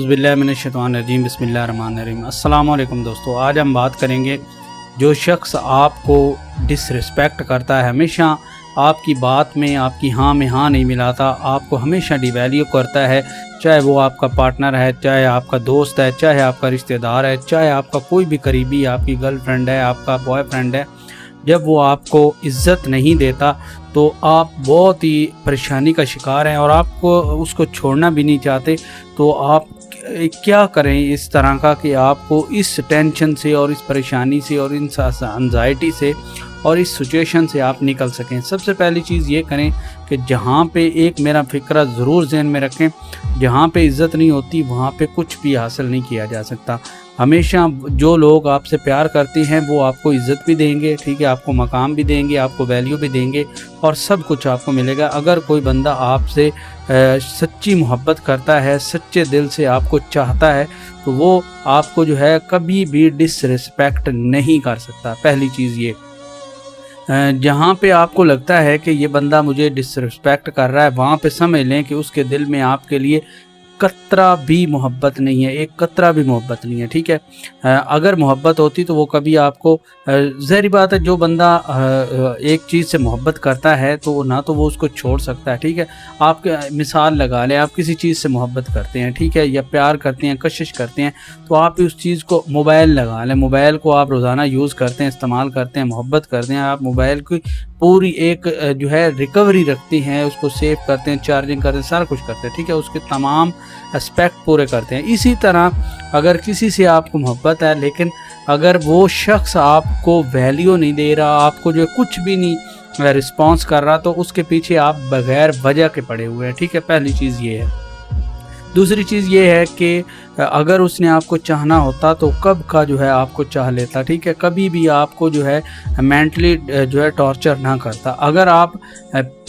बिस्मिल्लाहिर्रहमानिर्रहीम बिस्मिल्लाहिर्रहमानिर्रहीम। अस्सलाम वालेकुम दोस्तों, आज हम बात करेंगे जो शख्स आपको डिसरिस्पेक्ट करता है, हमेशा आपकी बात में आपकी हाँ में हाँ नहीं मिलाता, आपको हमेशा डिवैल्यू करता है, चाहे वो आपका पार्टनर है, चाहे आपका दोस्त है, चाहे आपका रिश्तेदार है, चाहे आपका कोई भी करीबी, आपकी गर्लफ्रेंड है, आपका बॉयफ्रेंड है। जब वो आपको इज़्ज़त नहीं देता तो आप बहुत ही परेशानी का शिकार हैं और आपको उसको छोड़ना भी नहीं चाहते। तो आप क्या करें इस तरह का कि आपको इस टेंशन से और इस परेशानी से और इस एंजाइटी से और इस सिचुएशन से आप निकल सकें। सबसे पहली चीज़ ये करें कि जहाँ पे एक मेरा फ़िक्रा ज़रूर ज़हन में रखें, जहाँ पे इज़्ज़त नहीं होती वहाँ पे कुछ भी हासिल नहीं किया जा सकता। हमेशा जो लोग आपसे प्यार करते हैं वो आपको इज़्ज़त भी देंगे, ठीक है, आपको मकाम भी देंगे, आपको वैल्यू भी देंगे और सब कुछ आपको मिलेगा। अगर कोई बंदा आपसे सच्ची मोहब्बत करता है, सच्चे दिल से आपको चाहता है, तो वो आपको जो है कभी भी डिसरिस्पेक्ट नहीं कर सकता। पहली चीज़ ये, जहाँ पे आपको लगता है कि ये बंदा मुझे डिसरिस्पेक्ट कर रहा है, वहाँ पे समझ लें कि उसके दिल में आपके लिए कतरा भी मोहब्बत नहीं है, एक कतरा भी मोहब्बत नहीं है, ठीक है। अगर मोहब्बत होती तो वो कभी आपको, ज़ाहिर बात है, जो बंदा एक चीज़ से मोहब्बत करता है तो ना तो वो उसको छोड़ सकता है, ठीक है। आप मिसाल लगा लें, आप किसी चीज़ से मोहब्बत करते हैं, ठीक है, या प्यार करते हैं, कशिश करते हैं, तो आप उस चीज़ को, मोबाइल लगा लें, मोबाइल को आप रोज़ाना यूज़ करते हैं, इस्तेमाल करते हैं, मोहब्बत करते हैं, आप मोबाइल की पूरी एक जो है रिकवरी रखते हैं, उसको सेव करते हैं, चार्जिंग करते हैं, सारा कुछ करते हैं, ठीक है, उसके तमाम एस्पेक्ट पूरे करते हैं। इसी तरह अगर किसी से आपको मोहब्बत है लेकिन अगर वो शख्स आपको वैल्यू नहीं दे रहा, आपको जो कुछ भी नहीं रिस्पॉन्स कर रहा, तो उसके पीछे आप बगैर वजह के पड़े हुए हैं, ठीक है। पहली चीज़ ये है। दूसरी चीज़ ये है कि अगर उसने आपको चाहना होता तो कब का जो है आपको चाह लेता, ठीक है, कभी भी आपको जो है मेंटली जो है टॉर्चर ना करता। अगर आप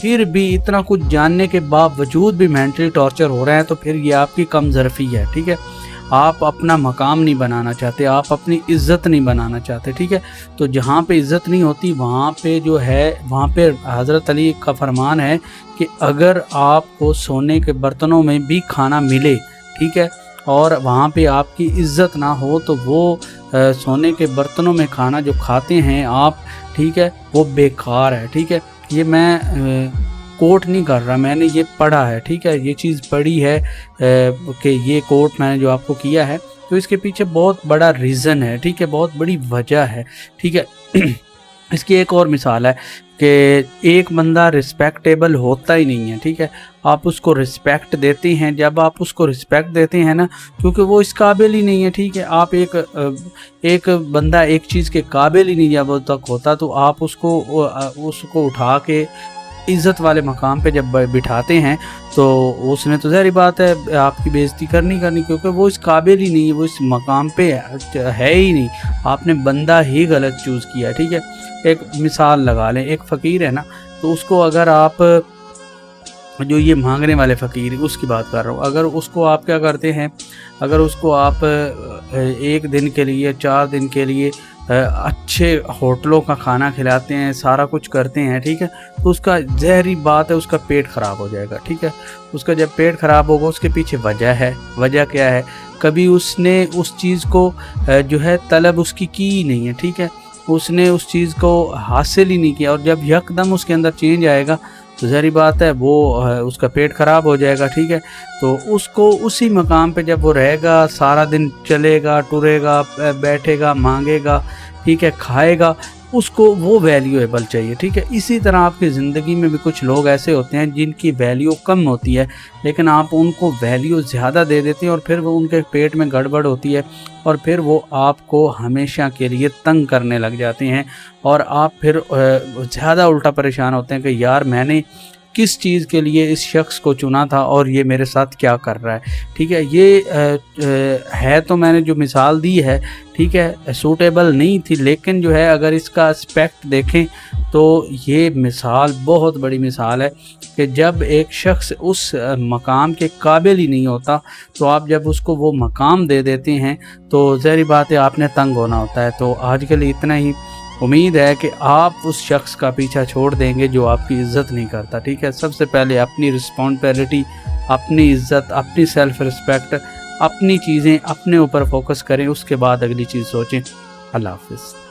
फिर भी इतना कुछ जानने के बावजूद भी मेंटली टॉर्चर हो रहे हैं तो फिर ये आपकी कमज़रफ़ी है, ठीक है। आप अपना मकाम नहीं बनाना चाहते, आप अपनी इज़्ज़त नहीं बनाना चाहते, ठीक है। तो जहाँ पे इज़्ज़त नहीं होती वहाँ पे जो है, वहाँ पे हज़रत अली का फरमान है कि अगर आपको सोने के बर्तनों में भी खाना मिले, ठीक है, और वहाँ पे आपकी इज़्ज़त ना हो, तो वो सोने के बर्तनों में खाना जो खाते हैं आप, ठीक है, वो बेकार है, ठीक है। ये मैं कोट नहीं कर रहा, मैंने ये पढ़ा है, ठीक है, ये चीज़ पढ़ी है कि ये कोट मैंने जो आपको किया है, तो इसके पीछे बहुत बड़ा रीज़न है, ठीक है, बहुत बड़ी वजह है, ठीक है। इसकी एक और मिसाल है कि एक बंदा रिस्पेक्टेबल होता ही नहीं है, ठीक है, आप उसको रिस्पेक्ट देते हैं, जब आप उसको रिस्पेक्ट देते हैं ना, क्योंकि वो इस काबिल ही नहीं है, ठीक है। आप एक बंदा एक चीज़ के काबिल ही नहीं जब तक होता तो आप उसको उठा के इज़्ज़त वाले मकाम पे जब बिठाते हैं तो उसने तो ज़ाहिर बात है आपकी बेइज्जती करनी क्योंकि वो इस काबिल ही नहीं है, वो इस मकाम पे है ही नहीं, आपने बंदा ही गलत चूज़ किया, ठीक है। एक मिसाल लगा लें, एक फ़कीर है ना, तो उसको अगर आप, जो ये मांगने वाले फ़कीर उसकी बात कर रहा हूँ, अगर उसको आप क्या करते हैं, अगर उसको आप एक दिन के लिए, 4 दिन के लिए अच्छे होटलों का खाना खिलाते हैं, सारा कुछ करते हैं, ठीक है, तो उसका ज़हरी बात है, उसका पेट ख़राब हो जाएगा, ठीक है। उसका जब पेट ख़राब होगा उसके पीछे वजह है। वजह क्या है? कभी उसने उस चीज़ को जो है तलब उसकी की ही नहीं है, ठीक है, उसने उस चीज़ को हासिल ही नहीं किया, और जब यकदम उसके अंदर चेंज आएगा तो ज़ाहिर बात है वो उसका पेट ख़राब हो जाएगा, ठीक है। तो उसको उसी मकाम पे जब वो रहेगा, सारा दिन चलेगा, टुरेगा, बैठेगा, मांगेगा, ठीक है, खाएगा, उसको वो वैल्यूएबल चाहिए, ठीक है। इसी तरह आपकी ज़िंदगी में भी कुछ लोग ऐसे होते हैं जिनकी वैल्यू कम होती है, लेकिन आप उनको वैल्यू ज़्यादा दे देते हैं और फिर वो उनके पेट में गड़बड़ होती है और फिर वो आपको हमेशा के लिए तंग करने लग जाते हैं और आप फिर ज़्यादा उल्टा परेशान होते हैं कि यार मैंने किस चीज़ के लिए इस शख्स को चुना था और ये मेरे साथ क्या कर रहा है, ठीक है। ये है तो मैंने जो मिसाल दी है, ठीक है, सूटेबल नहीं थी, लेकिन जो है अगर इसका एस्पेक्ट देखें तो ये मिसाल बहुत बड़ी मिसाल है कि जब एक शख्स उस मकाम के काबिल ही नहीं होता तो आप जब उसको वो मकाम दे देते हैं तो ज़ाहिर बात है आपने तंग होना होता है। तो आज के लिए इतना ही। उम्मीद है कि आप उस शख्स का पीछा छोड़ देंगे जो आपकी इज़्ज़त नहीं करता, ठीक है। सबसे पहले अपनी रिस्पॉन्सिबिलिटी, अपनी इज़्ज़त, अपनी सेल्फ़ रिस्पेक्ट اپنی چیزیں اپنے اوپر فوکس کریں، اس کے بعد اگلی چیز سوچیں۔ اللہ حافظ۔